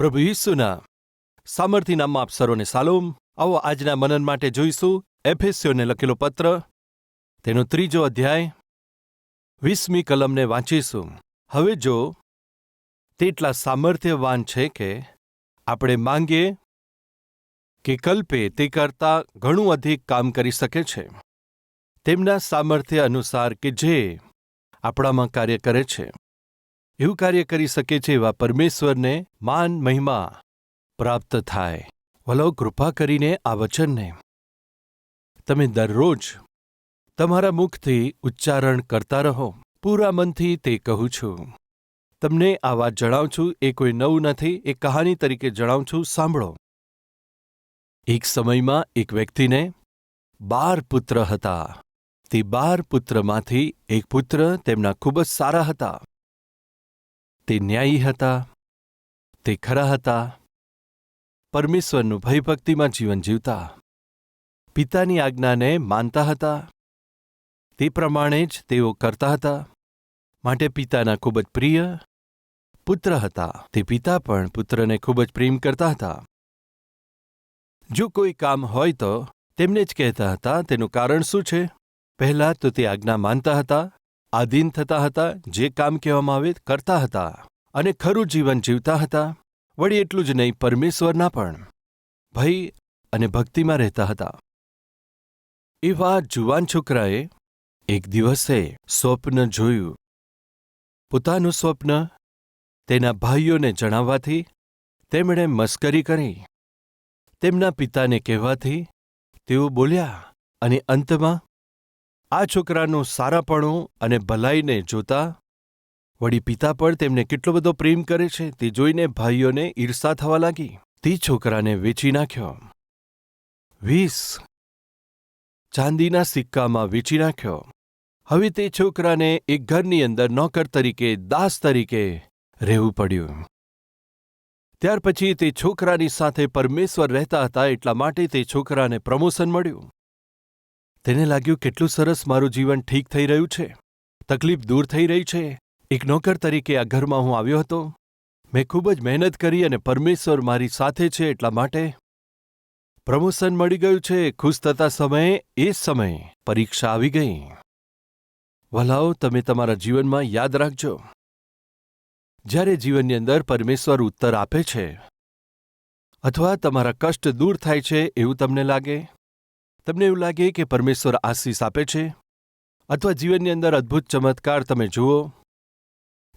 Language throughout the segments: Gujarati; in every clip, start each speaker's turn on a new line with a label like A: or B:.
A: પ્રભુ ઈસુના સામર્થ્ય નામમાં આપ સર્વને શાલોમ. આવો આજના મનન માટે જોઈશું એફેસીઓને લખેલો પત્ર, તેનો 3 અધ્યાય 20મી કલમને વાંચીશું. હવે જો તેટલા સામર્થ્યવાન છે કે આપણે માંગીએ કે કલ્પે તે કરતાં ઘણું અધિક કામ કરી શકે છે, તેમના સામર્થ્ય અનુસાર કે જે આપણામાં કાર્ય કરે છે. એવું કાર્ય કરી શકે છે એવા પરમેશ્વરને માન મહિમા પ્રાપ્ત થાય. વલાઓ, કૃપા કરીને આ વચનને તમે દરરોજ તમારા મુખથી ઉચ્ચારણ કરતા રહો. પૂરા મનથી તે કહું છું. તમને આ વાત જણાવું છું, એ કોઈ નવું નથી, એક કહાની તરીકે જણાવું છું, સાંભળો. એક સમયમાં એક વ્યક્તિને 12 પુત્ર હતા. તે 12 પુત્રમાંથી એક પુત્ર તેમના ખૂબ જ સારા હતા. તે ન્યાયી હતા, તે ખરા હતા, પરમેશ્વરનું ભયભક્તિમાં જીવન જીવતા, પિતાની આજ્ઞાને માનતા હતા, તે પ્રમાણે જ તેઓ કરતા હતા, માટે પિતાના ખૂબ જ પ્રિય પુત્ર હતા. તે પિતા પણ પુત્રને ખૂબ જ પ્રેમ કરતા હતા. જો કોઈ કામ હોય તો તેમને જ કહેતા હતા. તેનું કારણ શું છે? પહેલાં તો તે આજ્ઞા માનતા હતા, આધીન થતા હતા, જે કામ કહેવામાં આવે કરતા હતા અને ખરું જીવન જીવતા હતા. વળી એટલું જ નહીં, પરમેશ્વરના પણ ભય અને ભક્તિમાં રહેતા હતા. એવા જુવાન છોકરાએ એક દિવસે સ્વપ્ન જોયું. પોતાનું સ્વપ્ન તેના ભાઈઓને જણાવવાથી તેમણે મસ્કરી કરી. તેમના પિતાને કહેવાથી તેઓ બોલ્યા અને અંતમાં આ છોકરાનું સારાપણું અને ભલાઈને જોતા, વળી પિતા પણ તેમને કેટલો બધો પ્રેમ કરે છે તે જોઈને ભાઈઓને ઈર્ષા થવા લાગી. તે છોકરાને વેચી નાખ્યો. 20 ચાંદીના સિક્કામાં વેચી નાખ્યો. હવે તે છોકરાને એક ઘરની અંદર નોકર તરીકે, દાસ તરીકે રહેવું પડ્યું. ત્યાર પછી તે છોકરાની સાથે પરમેશ્વર રહેતા હતા, એટલા માટે તે છોકરાને પ્રમોશન મળ્યું. તેને લાગ્યું, કેટલું સરસ મારું જીવન ઠીક થઈ રહ્યું છે, તકલીફ દૂર થઈ રહી છે. એક નોકર તરીકે આ ઘરમાં હું આવ્યો હતો. મેં ખૂબ જ મહેનત કરી અને પરમેશ્વર મારી સાથે છે, એટલા માટે પ્રમોશન મળી ગયું છે. ખુશ થતા સમયે એ સમયે પરીક્ષા આવી ગઈ. વલાઓ, તમે તમારા જીવનમાં યાદ રાખજો, જ્યારે જીવનની અંદર પરમેશ્વર ઉત્તર આપે છે અથવા તમારા કષ્ટ દૂર થાય છે એવું તમને લાગે, તમને એવું લાગે કે પરમેશ્વર આશીષ આપે છે, અથવા જીવનની અંદર અદ્ભુત ચમત્કાર તમે જુઓ,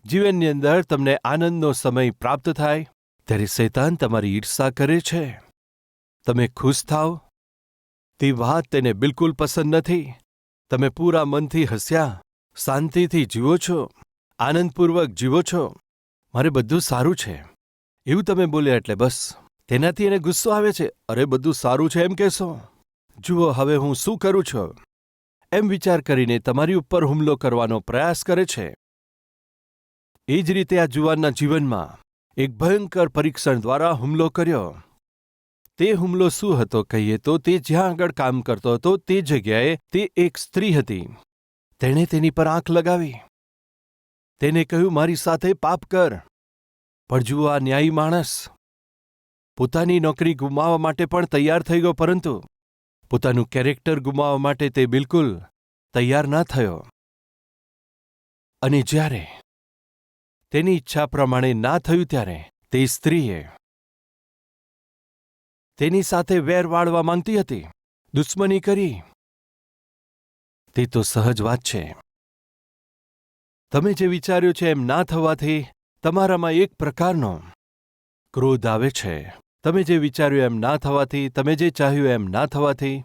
A: જીવનની અંદર તમને આનંદનો સમય પ્રાપ્ત થાય, ત્યારે શૈતાન તમારી ઈર્ષા કરે છે. તમે ખુશ થાવ તે વાત તેને બિલકુલ પસંદ નથી. તમે પૂરા મનથી હસ્યા, શાંતિથી જીવો છો, આનંદપૂર્વક જીવો છો, મારે બધું સારું છે એવું તમે બોલ્યા એટલે બસ તેનાથી એને ગુસ્સો આવે છે. અરે, બધું સારું છે એમ કહેશો? જુઓ, હવે હું શું કરું છું એમ વિચાર કરીને તમારી ઉપર હુમલો કરવાનો પ્રયાસ કરે છે. એ જ રીતે આ જુવાનના જીવનમાં એક ભયંકર પરીક્ષણ દ્વારા હુમલો કર્યો. તે હુમલો શું હતો કહીએ તો, તે જ્યાં આગળ કામ કરતો હતો તે જગ્યાએ તે એક સ્ત્રી હતી. તેણે તેની પર આંખ લગાવી, તેને કહ્યું, મારી સાથે પાપ કર. પણ જુઓ, આ ન્યાયી માણસ પોતાની નોકરી ગુમાવવા માટે પણ તૈયાર થઈ ગયો, પરંતુ પોતાનું કેરેક્ટર ગુમાવવા માટે તે બિલકુલ તૈયાર ના થયો. અને જ્યારે તેની ઈચ્છા પ્રમાણે ના થયું ત્યારે તે સ્ત્રીએ તેની સાથે વેર વાળવા માંગતી હતી, દુશ્મની કરી. તે તો સહજ વાત છે. તમે જે વિચાર્યું છે એમ ના થવાથી તમારામાં એક પ્રકારનો ક્રોધ આવે છે. તમે જે વિચાર્યું એમ ના થવાથી, તમે જે ચાહ્યું એમ ના થવાથી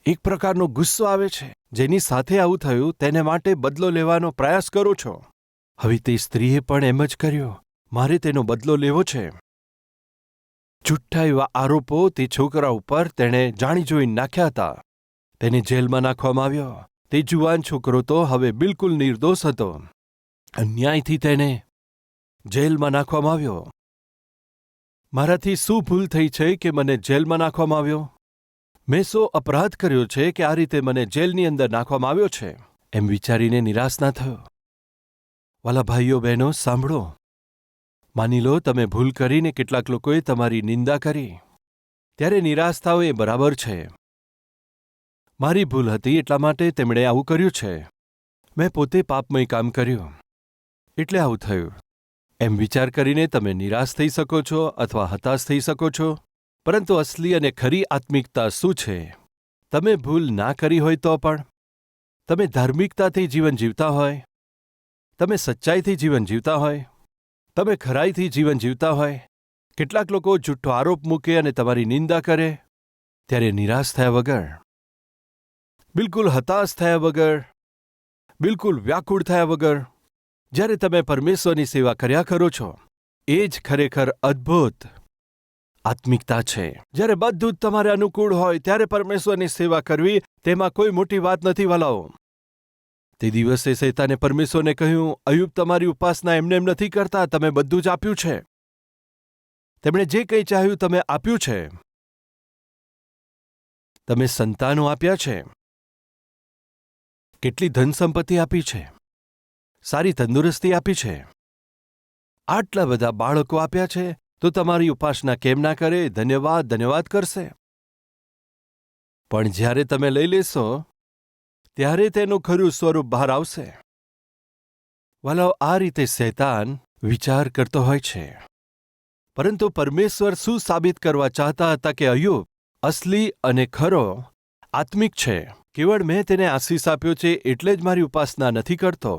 A: એક પ્રકારનો ગુસ્સો આવે છે. જેની સાથે આવું થયું તેને માટે બદલો લેવાનો પ્રયાસ કરો છો. હવે તે સ્ત્રીએ પણ એમ જ કર્યું. મારે તેનો બદલો લેવો છે. જુઠ્ઠા એવા આરોપો તે છોકરા ઉપર તેણે જાણી જોઈને નાખ્યા હતા. તેને જેલમાં નાખવામાં આવ્યો. તે જુવાન છોકરો તો હવે બિલકુલ નિર્દોષ હતો. અન્યાયથી તેને જેલમાં નાખવામાં આવ્યો. મારાથી શું ભૂલ થઈ છે કે મને જેલમાં નાખવામાં આવ્યો? મેં શું અપરાધ કર્યો છે કે આ રીતે મને જેલની અંદર નાખવામાં આવ્યો છે? એમ વિચારીને નિરાશ ના થયો. વાલા ભાઈઓ બહેનો, સાંભળો, માની લો તમે ભૂલ કરીને કેટલાક લોકોએ તમારી નિંદા કરી, ત્યારે નિરાશ થાવ એ બરાબર છે. મારી ભૂલ હતી એટલા માટે તેમણે આવું કર્યું છે. મેં પોતે પાપમય કામ કર્યું એટલે આવું થયું. એમ વિચાર કરીને તમે નિરાશ થઈ શકો છો અથવા હતાશ થઈ શકો છો. પરંતુ અસલી અને ખરી આત્મિકતા શું છે? તમે ભૂલ ના કરી હોય તો પણ, તમે ધાર્મિકતાથી જીવન જીવતા હોય, તમે સચ્ચાઈથી જીવન જીવતા હોય, તમે ખરાઈથી જીવન જીવતા હોય, કેટલાક લોકો જૂઠ્ઠો આરોપ મૂકે અને તમારી નિંદા કરે, ત્યારે નિરાશ થયા વગર, બિલકુલ હતાશ થયા વગર, બિલકુલ વ્યાકુળ થયા વગર જ્યારે તમે પરમેશ્વરની સેવા કર્યા કરો છો, એ જ ખરેખર અદ્ભુત આત્મિકતા છે. જ્યારે બધું જ તમારે અનુકૂળ હોય ત્યારે પરમેશ્વરની સેવા કરવી, તેમાં કોઈ મોટી વાત નથી વાલાઓ. તે દિવસે શૈતાને પરમેશ્વરને કહ્યું, અયુબ તમારી ઉપાસના એમને એમ નથી કરતા, તમે બધું જ આપ્યું છે. તેમણે જે કંઈ ચાહ્યું તમે આપ્યું છે. તમે સંતાનો આપ્યા છે, કેટલી ધન સંપત્તિ આપી છે, સારી તંદુરસ્તી આપી છે, આટલા બધા બાળકો આપ્યા છે, તો તમારી ઉપાસના કેમ ના કરે? ધન્યવાદ ધન્યવાદ કરશે. પણ જ્યારે તમે લઈ લેશો ત્યારે તેનું ખરું સ્વરૂપ બહાર આવશે. વાલાઓ, આ રીતે શૈતાન વિચાર કરતો હોય છે. પરંતુ પરમેશ્વર શું સાબિત કરવા ચાહતા હતા કે અયુબ અસલી અને ખરો આત્મિક છે. કેવળ મેં તેને આશીષ આપ્યો છે એટલે જ મારી ઉપાસના નથી કરતો.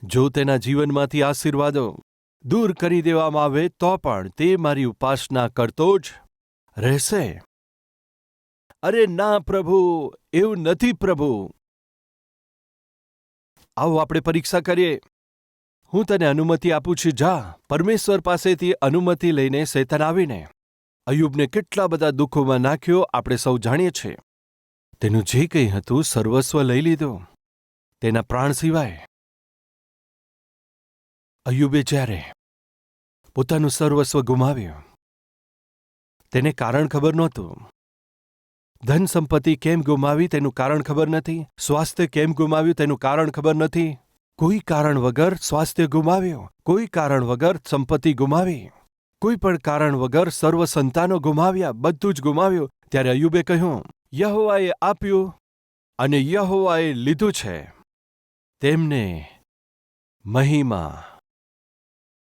A: જો તેના જીવનમાંથી આશીર્વાદો દૂર કરી દેવામાં આવે તો પણ તે મારી ઉપાસના કરતો જ રહેશે. અરે ના પ્રભુ, એવું નથી પ્રભુ. આવો આપણે પરીક્ષા કરીએ. હું તને અનુમતિ આપું છું, જા. પરમેશ્વર પાસેથી અનુમતિ લઈને શૈતાન આવીને અયુબને કેટલા બધા દુઃખોમાં નાખ્યો આપણે સૌ જાણીએ છીએ. તેનું જે કંઈ હતું સર્વસ્વ લઈ લીધું, તેના પ્રાણ સિવાય. અયુબે જ્યારે પોતાનું સર્વસ્વ ગુમાવ્યું, તેને કારણ ખબર નહોતું. ધન સંપત્તિ કેમ ગુમાવી તેનું કારણ ખબર નથી. સ્વાસ્થ્ય કેમ ગુમાવ્યું તેનું કારણ ખબર નથી. કોઈ કારણ વગર સ્વાસ્થ્ય ગુમાવ્યું, કોઈ કારણ વગર સંપત્તિ ગુમાવી, કોઈ પણ કારણ વગર સર્વ સંતાનો ગુમાવ્યા, બધું જ ગુમાવ્યું. ત્યારે અયુબે કહ્યું, યહોવાએ આપ્યું અને યહોવાએ લીધું છે, તેમને મહિમા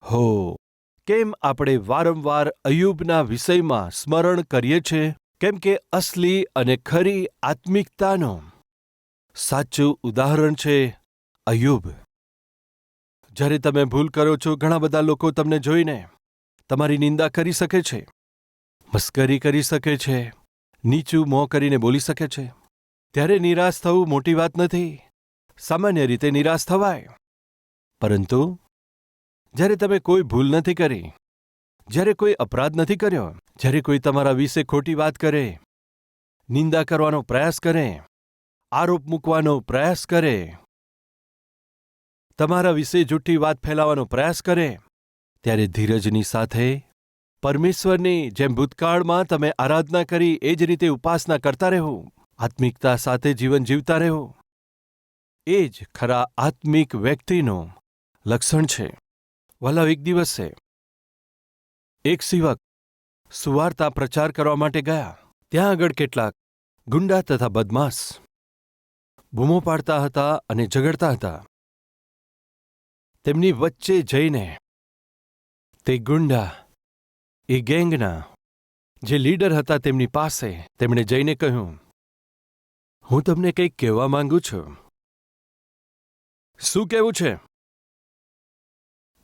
A: હો. કેમ આપણે વારંવાર અયુબના વિષયમાં સ્મરણ કરીએ છીએ? કેમ કે અસલી અને ખરી આત્મિકતાનું સાચું ઉદાહરણ છે અયુબ. જ્યારે તમે ભૂલ કરો છો, ઘણા બધા લોકો તમને જોઈને તમારી નિંદા કરી શકે છે, મસ્કરી કરી શકે છે, નીચું મોં કરીને બોલી શકે છે. ત્યારે નિરાશ થવું મોટી વાત નથી. સામાન્ય રીતે નિરાશ થવાય. પરંતુ જ્યારે તમે કોઈ ભૂલ નથી કરી, જ્યારે કોઈ અપરાધ નથી કર્યો, જ્યારે કોઈ તમારા વિશે ખોટી વાત કરે, નિંદા કરવાનો પ્રયાસ કરે, આરોપ મૂકવાનો પ્રયાસ કરે, તમારા વિશે જૂઠી વાત ફેલાવવાનો પ્રયાસ કરે, ત્યારે ધીરજની સાથે પરમેશ્વરની જેમ ભૂતકાળમાં તમે આરાધના કરી એ જ રીતે ઉપાસના કરતા રહેવું, આત્મિકતા સાથે જીવન જીવતા રહેવું. એ જ ખરા આત્મિક વ્યક્તિનું લક્ષણ છે. વલ્લભ, એક દિવસે એક સેવક સુવાર્તા પ્રચાર કરવા માટે ગયા. ત્યાં આગળ કેટલાક ગુંડા તથા બદમાશ બૂમો પાડતા હતા અને ઝઘડતા હતા. તેમની વચ્ચે જઈને તે ગુંડા, એ ગેંગના જે લીડર હતા તેમની પાસે તેમણે જઈને કહ્યું, હું તમને કંઈક કહેવા માંગુ છું. શું કહેવું છે?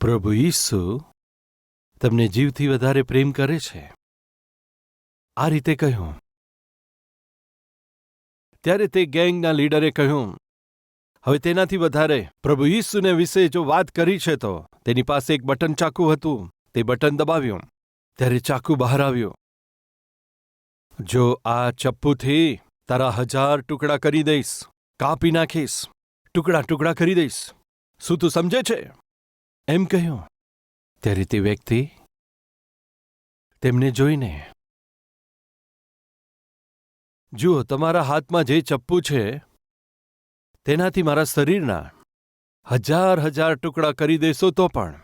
A: પ્રભુ ઈસુ તમને જીવથી વધારે પ્રેમ કરે છે. આ રીતે કહ્યું. ત્યારે તે ગેંગના લીડરે કહ્યું, હવે તેનાથી વધારે પ્રભુ ઈસુને વિશે જો વાત કરી છે તો તેની પાસે એક બટન ચાકુ હતું. તે બટન દબાવ્યું ત્યારે ચાકુ બહાર આવ્યું. જો આ ચપ્પુથી તારા 1000 ટુકડા કરી દઈશ, કાપી નાખીશ, ટુકડા ટુકડા કરી દઈશ. શું તું સમજે છે? એમ કહ્યું. ત્યારે તે વ્યક્તિ તેમને જોઈને, જુઓ, તમારા હાથમાં જે ચપ્પુ છે તેનાથી મારા શરીરના 1000 ટુકડા કરી દેશો તો પણ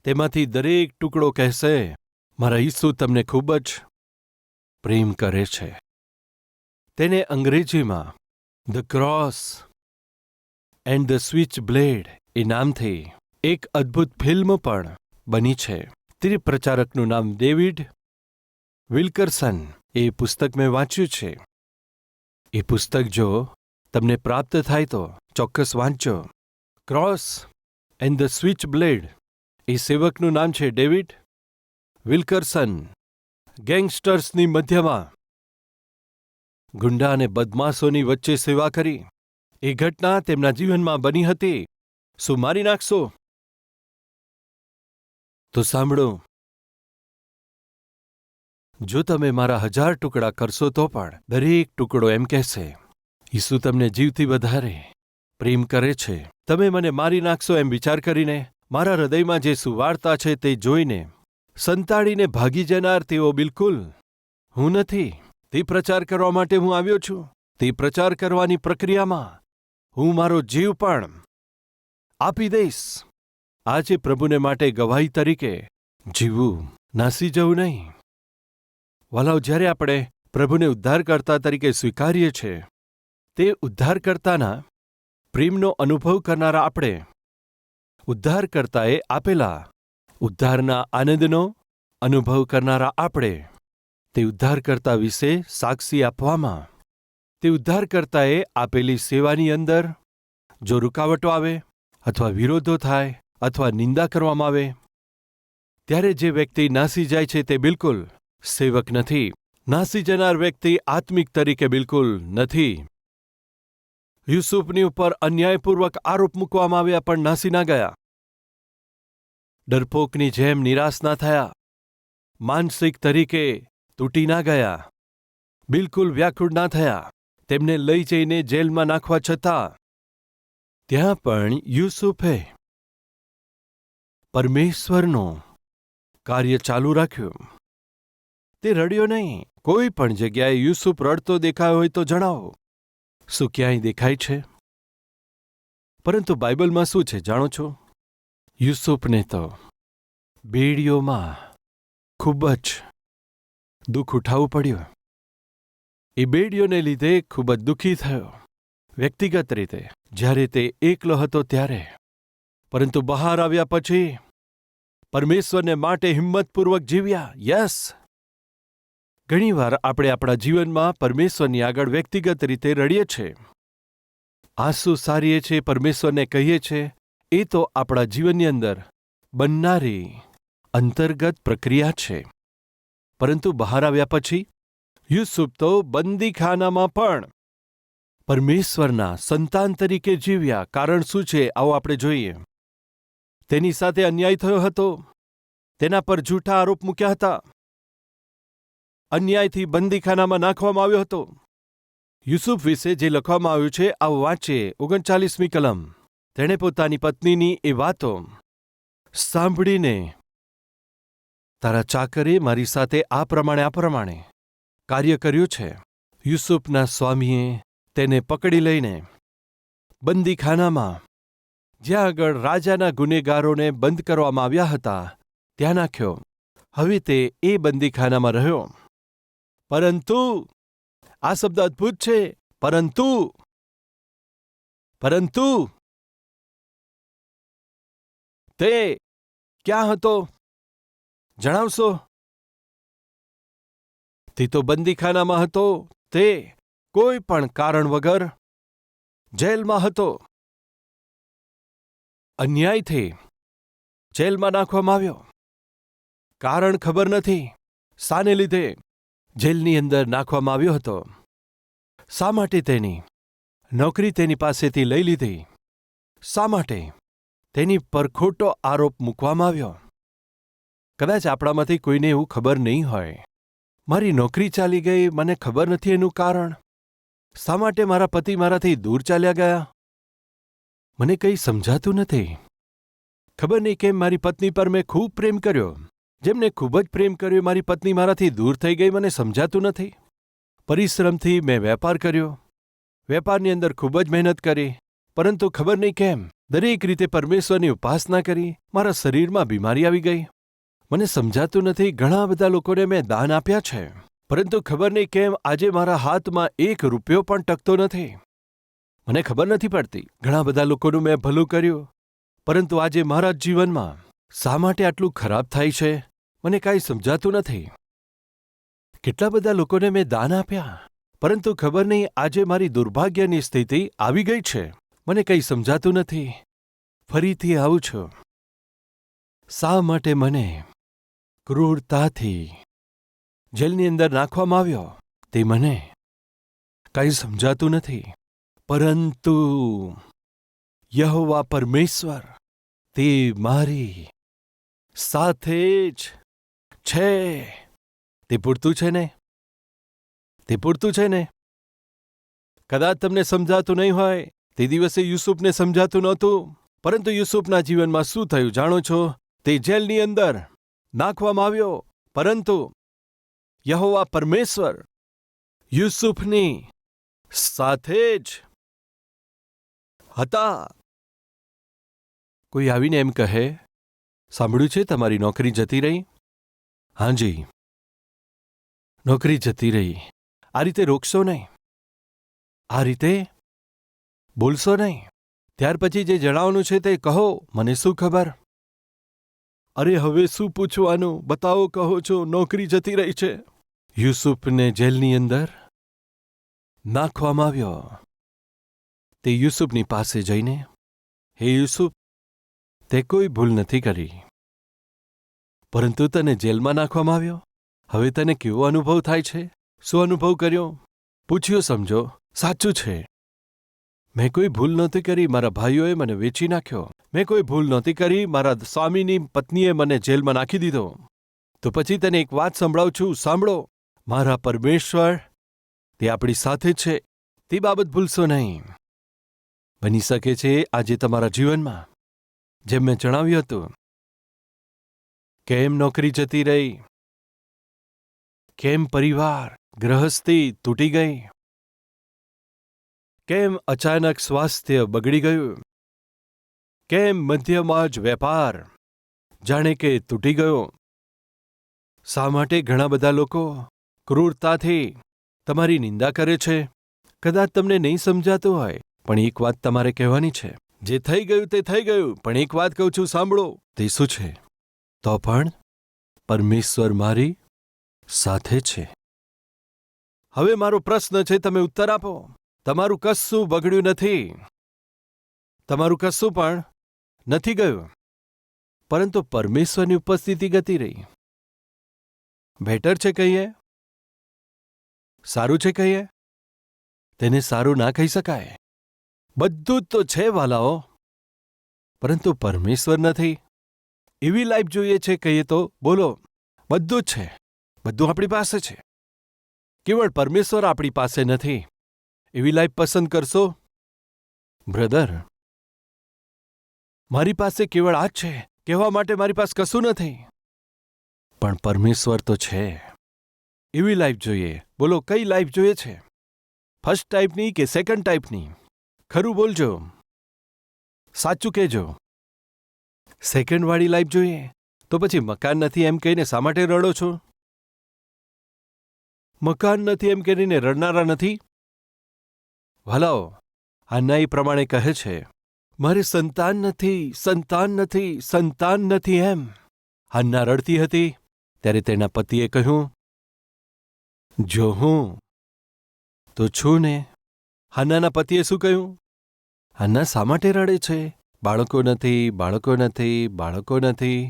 A: તેમાંથી દરેક ટુકડો કહેશે, મારા ઈસુ તમને ખૂબ જ પ્રેમ કરે છે. તેને અંગ્રેજીમાં the cross and the switch blade એ નામથી એક અદ્ભુત ફિલ્મ પણ બની છે. તે પ્રચારકનું નામ ડેવિડ વિલ્કરસન. એ પુસ્તક મેં વાંચ્યું છે. એ પુસ્તક જો તમને પ્રાપ્ત થાય તો ચોક્કસ વાંચજો. Cross and the switch blade. એ સેવકનું નામ છે ડેવિડ વિલ્કરસન. ગેંગસ્ટર્સની મધ્યમાં ગુંડા અને બદમાશોની વચ્ચે સેવા કરી. એ ઘટના તેમના જીવનમાં બની હતી. શું મારી નાખશો? તો સાંભળો, જો તમે મારા 1000 ટુકડા કરશો તો પણ દરેક ટુકડો એમ કહેશે, ઈસુ તમને જીવથી વધારે પ્રેમ કરે છે. તમે મને મારી નાખશો એમ વિચાર કરીને મારા હૃદયમાં જે સુવાર્તા છે તે જોઈને સંતાડીને ભાગી જનાર તેઓ બિલકુલ હું નથી. તે પ્રચાર કરવા માટે હું આવ્યો છું. તે પ્રચાર કરવાની પ્રક્રિયામાં હું મારો જીવ પણ આપી દઈશ. આજે પ્રભુને માટે ગવાહી તરીકે જીવવું, નાસી જવું નહીં. વાલાઓ, જ્યારે આપણે પ્રભુને ઉદ્ધારકર્તા તરીકે સ્વીકારીએ છીએ, તે ઉદ્ધારકર્તાના પ્રેમનો અનુભવ કરનારા આપણે, ઉદ્ધારકર્તાએ આપેલા ઉદ્ધારના આનંદનો અનુભવ કરનારા આપણે, તે ઉદ્ધારકર્તા વિશે સાક્ષી આપવામાં, તે ઉદ્ધારકર્તાએ આપેલી સેવાની અંદર જો રૂકાવટો આવે અથવા વિરોધો થાય અથવા નિંદા કરવામાં આવે, ત્યારે જે વ્યક્તિ નાસી જાય છે તે બિલકુલ સેવક નથી. નાસી જનાર વ્યક્તિ આત્મિક તરીકે બિલકુલ નથી. યુસુફની ઉપર અન્યાયપૂર્વક આરોપ મૂકવામાં આવ્યા પણ નાસી ના ગયા. ડરપોકની જેમ નિરાશ ના થયા. માનસિક તરીકે તૂટી ના ગયા. બિલકુલ વ્યાકુળ ના થયા. તેમને લઈ જઈને જેલમાં નાખવા છતાં ત્યાં પણ યુસુફે પરમેશ્વરનું કાર્ય ચાલુ રાખ્યું. તે રડ્યો નહીં. કોઈ પણ જગ્યાએ યુસુફ રડતો દેખાયો હોય તો જણાવો. શું ક્યાંય દેખાય છે? પરંતુ બાઇબલમાં શું છે જાણો છો? યુસુફને તો બેડીઓમાં ખૂબ જ દુઃખ ઉઠાવવું પડ્યું. એ બેડીઓને લીધે ખૂબ જ દુઃખી થયો વ્યક્તિગત રીતે, જ્યારે તે એકલો હતો ત્યારે. પરંતુ બહાર આવ્યા પછી પરમેશ્વરને માટે હિંમતપૂર્વક જીવ્યા. યસ, ઘણીવાર આપણે આપણા જીવનમાં પરમેશ્વરની આગળ વ્યક્તિગત રીતે રડીએ છીએ, આંસુ સારીએ છીએ, પરમેશ્વરને કહીએ છીએ. એ તો આપણા જીવનની અંદર બનનારી અંતર્ગત પ્રક્રિયા છે. પરંતુ બહાર આવ્યા પછી યુસુફ તો બંદીખાનામાં પણ પરમેશ્વરના સંતાન તરીકે જીવ્યા. કારણ શું છે? આવો આપણે જોઈએ. તેની સાથે અન્યાય થયો હતો. તેના પર જૂઠા આરોપ મૂક્યા હતા. અન્યાયથી બંદીખાનામાં નાખવામાં આવ્યો હતો. યુસુફ વિશે જે લખવામાં આવ્યું છે આવું વાંચીએ. 39મી કલમ. તેણે પોતાની પત્નીની એ વાતો સાંભળીને, તારા ચાકરે મારી સાથે આ પ્રમાણે કાર્ય કર્યું છે. યુસુફના સ્વામીએ તેને પકડી લઈને બંદીખાનામાં, જ્યાં આગળ રાજાના ગુનેગારોને બંધ કરવામાં આવ્યા હતા, ત્યાં નાખ્યો. હવે તે એ બંદીખાનામાં રહ્યો. પરંતુ આ શબ્દ અદ્ભુત છે. પરંતુ તે ક્યાં હતો જણાવશો? તે તો બંદીખાનામાં હતો. તે કોઈ પણ કારણ વગર જેલમાં હતો. અન્યાયથી જેલમાં નાખવામાં આવ્યો. કારણ ખબર નથી. શાને લીધે જેલની અંદર નાખવામાં આવ્યો હતો? શા માટે તેની નોકરી તેની પાસેથી લઈ લીધી? શા માટે તેની પર ખોટો આરોપ મૂકવામાં આવ્યો? કદાચ આપણામાંથી કોઈને એવું ખબર નહીં હોય, મારી નોકરી ચાલી ગઈ, મને ખબર નથી એનું કારણ. શા માટે મારા પતિ મારાથી દૂર ચાલ્યા ગયા? મને કંઈ સમજાતું નથી. ખબર નહીં કેમ મારી પત્ની પર મેં ખૂબ પ્રેમ કર્યો. જેમને ખૂબ જ પ્રેમ કર્યો મારી પત્ની મારાથી દૂર થઈ ગઈ. મને સમજાતું નથી. પરિશ્રમથી મેં વેપાર કર્યો. વેપારની અંદર ખૂબ જ મહેનત કરી, પરંતુ ખબર નહીં કેમ દરેક રીતે પરમેશ્વરની ઉપાસના કરી, મારા શરીરમાં બીમારી આવી ગઈ. મને સમજાતું નથી, ઘણા બધા લોકોને મેં દાન આપ્યા છે, પરંતુ ખબર નહીં કેમ આજે મારા હાથમાં 1 રૂપિયો પણ ટકતો નથી. મને ખબર નથી પડતી. ઘણા બધા લોકોનું મેં ભલું કર્યું, પરંતુ આજે મારા જ જીવનમાં શા માટે આટલું ખરાબ થાય છે, મને કાંઈ સમજાતું નથી. કેટલા બધા લોકોને મેં દાન આપ્યા, પરંતુ ખબર નહીં આજે મારી દુર્ભાગ્યની સ્થિતિ આવી ગઈ છે. મને કંઈ સમજાતું નથી. ફરીથી આવું છું. શા માટે મને ક્રૂરતાથી જેલની અંદર નાખવામાં આવ્યો તે મને કંઈ સમજાતું નથી. પરંતુ યહોવા પરમેશ્વર તે મારી સાથે જ છે. તે પૂરતું છે ને? તે પૂરતું છે ને? કદાચ તમને સમજાતું નહીં હોય. તે દિવસે યુસુફને સમજાતું નહોતું, પરંતુ યુસુફના જીવનમાં શું થયું જાણો છો? તે જેલની અંદર નાખવામાં આવ્યો, પરંતુ યહોવા પરમેશ્વર યુસુફની સાથે જ હતા. કોઈ આવીને એમ કહે, સાંભળ્યું છે તમારી નોકરી જતી રહી? હાજી, નોકરી જતી રહી. આ રીતે રોકશો નહીં, આ રીતે બોલશો નહીં. ત્યાર પછી જે જણાવવાનું છે તે કહો. મને શું ખબર? અરે હવે શું પૂછવાનું? બતાવો. કહો છો નોકરી જતી રહી છે. યુસુફને જેલની અંદર નાખવામાં આવ્યો. તે યુસુફની પાસે જઈને, હે યુસુફ, તે કોઈ ભૂલ નથી કરી, પરંતુ તને જેલમાં નાખવામાં આવ્યો. હવે તને કેવો અનુભવ થાય છે? શું અનુભવ કર્યો? પૂછ્યું સમજો. સાચું છે, મેં કોઈ ભૂલ નહોતી કરી. મારા ભાઈઓએ મને વેચી નાખ્યો. મેં કોઈ ભૂલ નહોતી કરી. મારા સ્વામીની પત્નીએ મને જેલમાં નાખી દીધો. તો પછી તને એક વાત સંભળાવું છું, સાંભળો. મારા પરમેશ્વર તે આપણી સાથે છે, તે બાબત ભૂલશો નહીં. બની શકે છે આજે તમારા જીવનમાં, જેમ મેં જણાવ્યું હતું, કેમ નોકરી જતી રહી, કેમ પરિવાર ગ્રહસ્થી તૂટી ગઈ, કેમ અચાનક સ્વાસ્થ્ય બગડી ગયું, કેમ મધ્યમાં જ વેપાર જાણે કે તૂટી ગયો. શા માટે ઘણા બધા લોકો ક્રૂરતાથી તમારી નિંદા કરે છે? કદાચ તમને નહીં સમજાતું હોય, પણ એક વાત તમારે કહેવાની છે. જે થઈ ગયું તે થઈ ગયું, પણ એક વાત કહું છું, સાંભળો. તે શું છે? તો પણ પરમેશ્વર મારી સાથે છે. હવે મારો પ્રશ્ન છે, તમે ઉત્તર આપો. તમારું કશું બગડ્યું નથી, તમારું કશું પણ નથી ગયું, પરંતુ પરમેશ્વરની ઉપસ્થિતિ ગતી રહી. બેટર છે કહીએ, સારું છે કહીએ, તેને સારું ના કહી શકાય. બધું જ તો છે વાલાઓ, પરંતુ પરમેશ્વર નથી. એવી લાઈફ જોઈએ છે કહીએ તો બોલો. બધું જ છે, બધું આપણી પાસે છે, કેવળ પરમેશ્વર આપણી પાસે નથી. એવી લાઈફ પસંદ કરશો? બ્રધર, મારી પાસે કેવળ આ જ છે, કહેવા માટે મારી પાસે કશું નથી, પણ પરમેશ્વર તો છે. એવી લાઈફ જોઈએ. બોલો, કઈ લાઈફ જોઈએ છે? ફર્સ્ટ ટાઈપની કે સેકન્ડ ટાઈપની? ખરું બોલજો, સાચું કહેજો. સેકન્ડવાળી લાઈફ જોઈએ? તો પછી મકાન નથી એમ કહીને શા માટે રડો છો? મકાન નથી એમ કહીને રડનારા નથી? ભલાઓ, હાન્ના એ પ્રમાણે કહે છે, મારે સંતાન નથી, સંતાન નથી, સંતાન નથી એમ. હાન્ના રડતી હતી ત્યારે તેના પતિએ કહ્યું, જો હું તો છું ને. હાન્નાના પતિએ શું કહ્યું? હાન્ના શા માટે રડે છે? બાળકો નથી, બાળકો નથી, બાળકો નથી.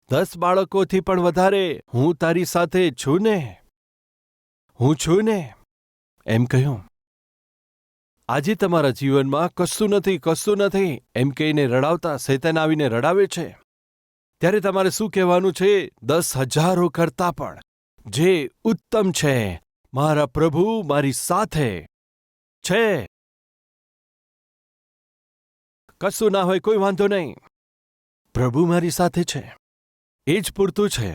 A: 10 બાળકોથી પણ વધારે હું તારી સાથે છું ને, હું છું ને, એમ કહ્યું. આજે તમારા જીવનમાં કશું નથી, કશું નથી એમ કહીને રડાવતા શૈતાન આવીને રડાવે છે, ત્યારે તમારે શું કહેવાનું છે? 10,000 કરતાં પણ જે ઉત્તમ છે, મારા પ્રભુ મારી સાથે છે. કશું ના હોય કોઈ વાંધો નહીં, પ્રભુ મારી સાથે છે, એ જ પૂરતું છે.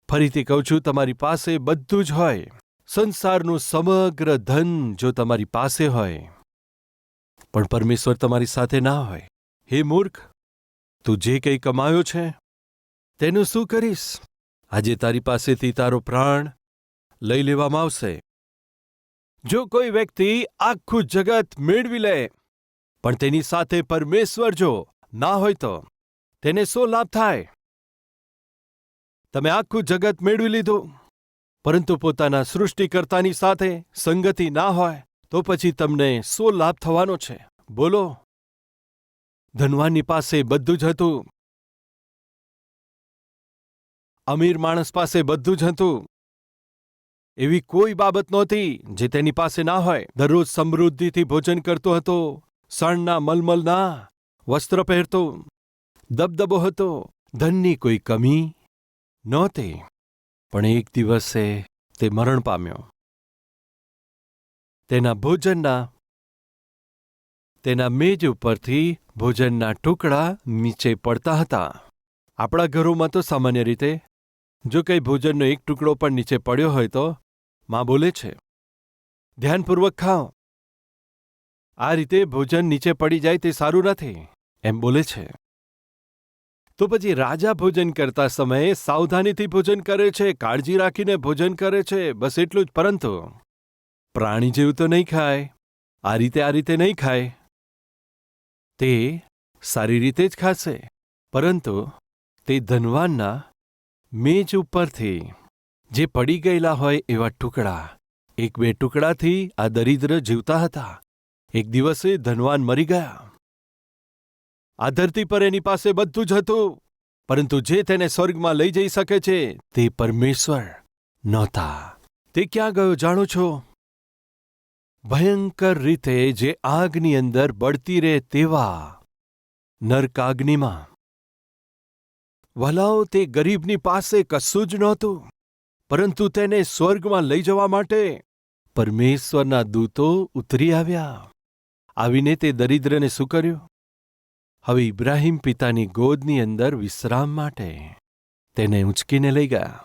A: ફરીથી કહું છું, તમારી પાસે બધું જ હોય, સંસારનું સમગ્ર ધન જો તમારી પાસે હોય, પણ પરમેશ્વર તમારી સાથે ના હોય. હે મૂર્ખ, તું જે કંઈ કમાયો છે તેનું શું કરીશ? આજે તારી પાસેથી તારો પ્રાણ લઈ લેવામાં આવશે. જો કોઈ વ્યક્તિ આખું જગત મેળવી લે પણ તેની સાથે પરમેશ્વર જો ના હોય તો તેને શું લાભ થાય? તમે આખું જગત મેળવી લીધું પરંતુ પોતાના સૃષ્ટિકર્તાની સાથે સંગતિ ના હોય તો પછી તમને શું લાભ થવાનો છે? બોલો. ધનવાનની પાસે બધું જ હતું, અમીર માણસ પાસે બધું જ હતું. એવી કોઈ બાબત નહોતી જે તેની પાસે ના હોય. દરરોજ સમૃદ્ધિથી ભોજન કરતો હતો, સણના મલમલના વસ્ત્ર પહેરતો, દબદબો હતો, ધનની કોઈ કમી નહોતી. પણ એક દિવસે તે મરણ પામ્યો. તેના મેજ ઉપરથી ભોજનના ટુકડા નીચે પડતા હતા. આપણા ઘરોમાં તો સામાન્ય રીતે જો કંઈ ભોજનનો એક ટુકડો પણ નીચે પડ્યો હોય તો માં બોલે છે, ધ્યાનપૂર્વક ખાઓ. આ રીતે ભોજન નીચે પડી જાય તે સારું નથી, એમ બોલે છે. તો પછી રાજા ભોજન કરતા સમયે સાવધાનીથી ભોજન કરે છે, કાળજી રાખીને ભોજન કરે છે, બસ એટલું જ. પરંતુ પ્રાણી જેવું તો નહીં ખાય, આ રીતે નહીં ખાય. તે સારી રીતે જ ખાશે. પરંતુ તે ધનવાનના મેજ ઉપરથી જે પડી ગયેલા હોય એવા ટુકડા, એક બે ટુકડાથી આ દરિદ્ર જીવતા હતા. એક દિવસે ધનવાન મરી ગયા. આ ધરતી પર એની પાસે બધું જ હતું, પરંતુ જે તેને સ્વર્ગમાં લઈ જઈ શકે છે તે પરમેશ્વર નહોતા. તે ક્યાં ગયો જાણો છો? ભયંકર રીતે જે આગની અંદર બળતી રહે તેવા નરકાગ્નિમાં. વલાઓ, તે ગરીબની પાસે કશું જ નહોતું, પરંતુ તેને સ્વર્ગમાં લઈ જવા માટે પરમેશ્વરના દૂતો ઉતરી આવ્યા. આવીને તે દરિદ્રને શું કર્યું? હવે ઇબ્રાહિમ પિતાની ગોદની અંદર વિશ્રામ માટે તેને ઉંચકીને લઈ ગયા.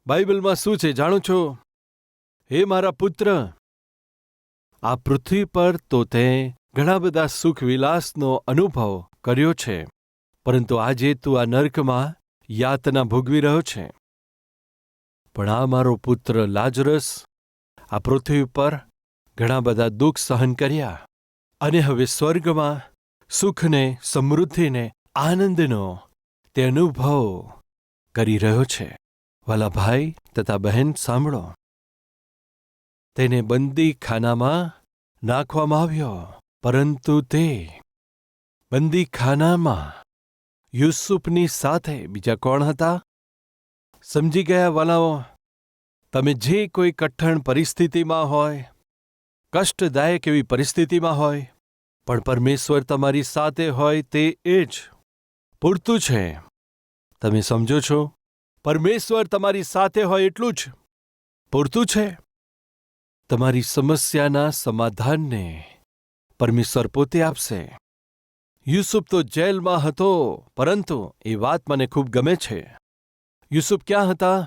A: બાઇબલમાં શું છે જાણો છો? હે મારા પુત્ર, આ પૃથ્વી પર તો તે ઘણા બધા સુખ વિલાસનો અનુભવ કર્યો છે, પરંતુ આજે તું આ નર્કમાં યાતના ભોગવી રહ્યો છે. પણ આ મારો પુત્ર લાજરસ આ પૃથ્વી પર ઘણા બધા દુઃખ સહન કર્યા અને હવે સ્વર્ગમાં સુખને, સમૃદ્ધિને, આનંદનો તે અનુભવ કરી રહ્યો છે. વાલા ભાઈ તથા બહેન, સાંભળો. તેને બંદીખાનામાં નાખવામાં આવ્યો, પરંતુ તે બંદીખાનામાં યુસુફની સાથે બીજા કોણ હતા? સમજી ગયા વાલાઓ? તમે જે કોઈ કઠણ પરિસ્થિતિમાં હોય, કષ્ટદાયક એવી પરિસ્થિતિમાં હોય, પણ પરમેશ્વર તમારી સાથે હોય તે એ જ પૂરતું છે. તમે સમજો છો? પરમેશ્વર તમારી સાથે હોય એટલું જ પૂરતું છે. તમારી સમસ્યાના સમાધાનને પરમેશ્વર પોતે આપશે. યુસુફ તો જેલમાં હતો, પરંતુ એ વાત મને ખૂબ ગમે છે. યુસુફ ક્યાં હતા?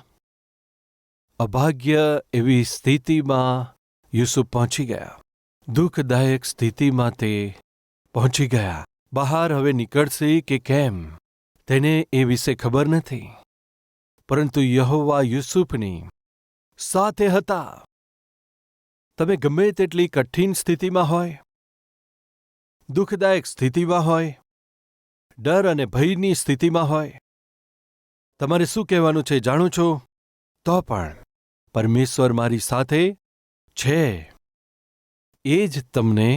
A: અભાગ્ય એવી સ્થિતિમાં યુસુફ પહોંચી ગયા. દુઃખદાયક સ્થિતિમાં તે પહોંચી ગયા. બહાર હવે નીકળશે કે કેમ તેને એ વિશે ખબર નથી, પરંતુ યહોવા યુસુફની સાથે હતા. તમે ગમે તેટલી કઠિન સ્થિતિમાં હોય, દુઃખદાયક સ્થિતિમાં હોય, ડર અને ભયની સ્થિતિમાં હોય, તમારે શું કહેવાનું છે જાણો છો? તો પણ પરમેશ્વર મારી સાથે છે. એ જ તમને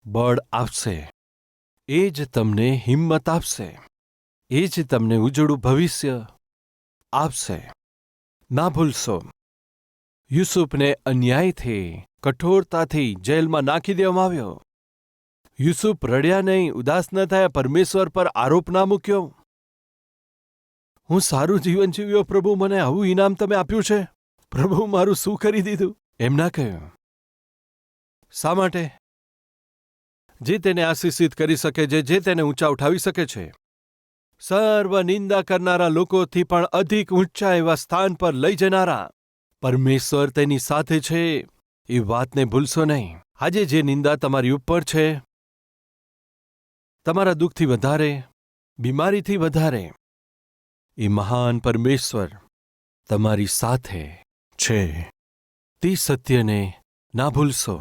A: બળ આપશે, એ જ તમને હિંમત આપશે, એ જ તમને ઉજળું ભવિષ્ય આપશે. ના ભૂલશો, યુસુફને અન્યાયથી, કઠોરતાથી જેલમાં નાખી દેવામાં આવ્યો. યુસુફ રડ્યા નહીં, ઉદાસ ન થયા, પરમેશ્વર પર આરોપ ના મૂક્યો. હું સારું જીવન જીવ્યો, પ્રભુ મને આવું ઇનામ તમે આપ્યું છે, પ્રભુ મારું શું કરી દીધું, એમ ના કહ્યું. શા માટે? જે તેને આશીષિત કરી શકે છે, જે તેને ઊંચા ઉઠાવી શકે છે, સર્વ નિંદા કરનારા લોકોથી પણ અધિક ઊંચા એવા સ્થાન પર લઈ જનારા પરમેશ્વર તેની સાથે છે. એ વાતને ભૂલશો નહીં. આજે જે નિંદા તમારી ઉપર છે, તમારા દુઃખથી વધારે, બીમારીથી વધારે, એ મહાન પરમેશ્વર તમારી સાથે છે. તે સત્યને ના ભૂલશો.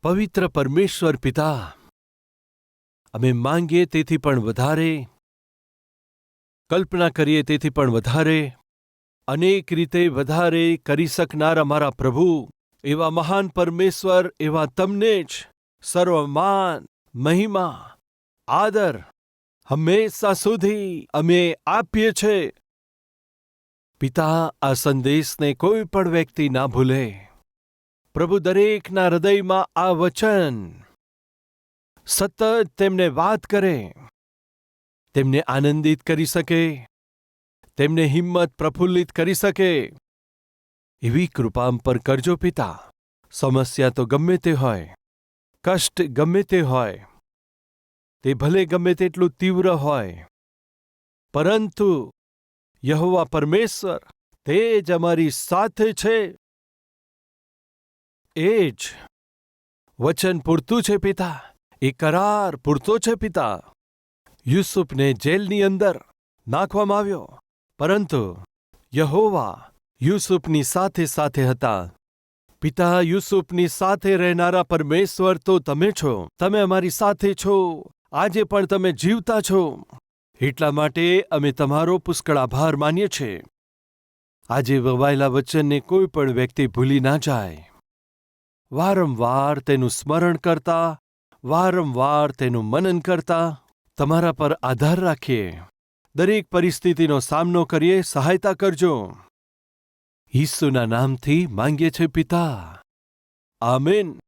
A: પવિત્ર પરમેશ્વર પિતા, અમે માંગીએ તેથી પણ વધારે, કલ્પના કરીએ તેથી પણ વધારે, અનેક રીતે વધારે કરી શકનાર અમારા પ્રભુ, એવા મહાન પરમેશ્વર, એવા તમને જ સર્વમાન, મહિમા, આદર હંમેશા સુધી અમે આપીએ છે. પિતા, આ સંદેશને કોઈ પણ વ્યક્તિ ના ભૂલે. પ્રભુ, દરેકના હૃદયમાં આ વચન સતત તેમને વાત કરે, તેમને આનંદિત કરી શકે, તેમને હિંમત પ્રફુલ્લિત કરી શકે એવી કૃપા પર કરજો પિતા. સમસ્યા તો ગમે તે હોય, કષ્ટ ગમે તે હોય, તે ભલે ગમે તેટલું તીવ્ર હોય, પરંતુ યહોવા પરમેશ્વર તે જ અમારી સાથે છે. એ જ વચન પૂરતું છે પિતા, એ કરાર પૂરતો છે પિતા. યુસુફને જેલની અંદર નાખવામાં આવ્યો, પરંતુ યહોવા યુસુફની સાથે સાથે હતા. પિતા, યુસુફની સાથે રહેનારા પરમેશ્વર તો તમે છો. તમે અમારી સાથે છો. આજે પણ તમે જીવતા છો. એટલા માટે અમે તમારો પુષ્કળ આભાર માનીએ છીએ. આજે વવાયેલા વચનને કોઈ પણ વ્યક્તિ ભૂલી ના જાય. વારંવાર તેનું સ્મરણ કરતા, વારંવાર તેનું મનન કરતા, તમારા પર આધાર રાખીએ. દરેક પરિસ્થિતિનો સામનો કરીએ. સહાયતા કરજો. ઈસુના નામથી માંગીએ છીએ પિતા. આમીન.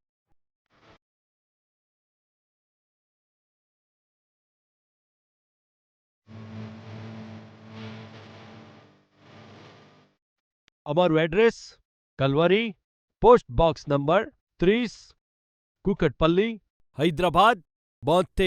A: અમારું address Calvary, post box number 30, Kukatpally, Hyderabad 72.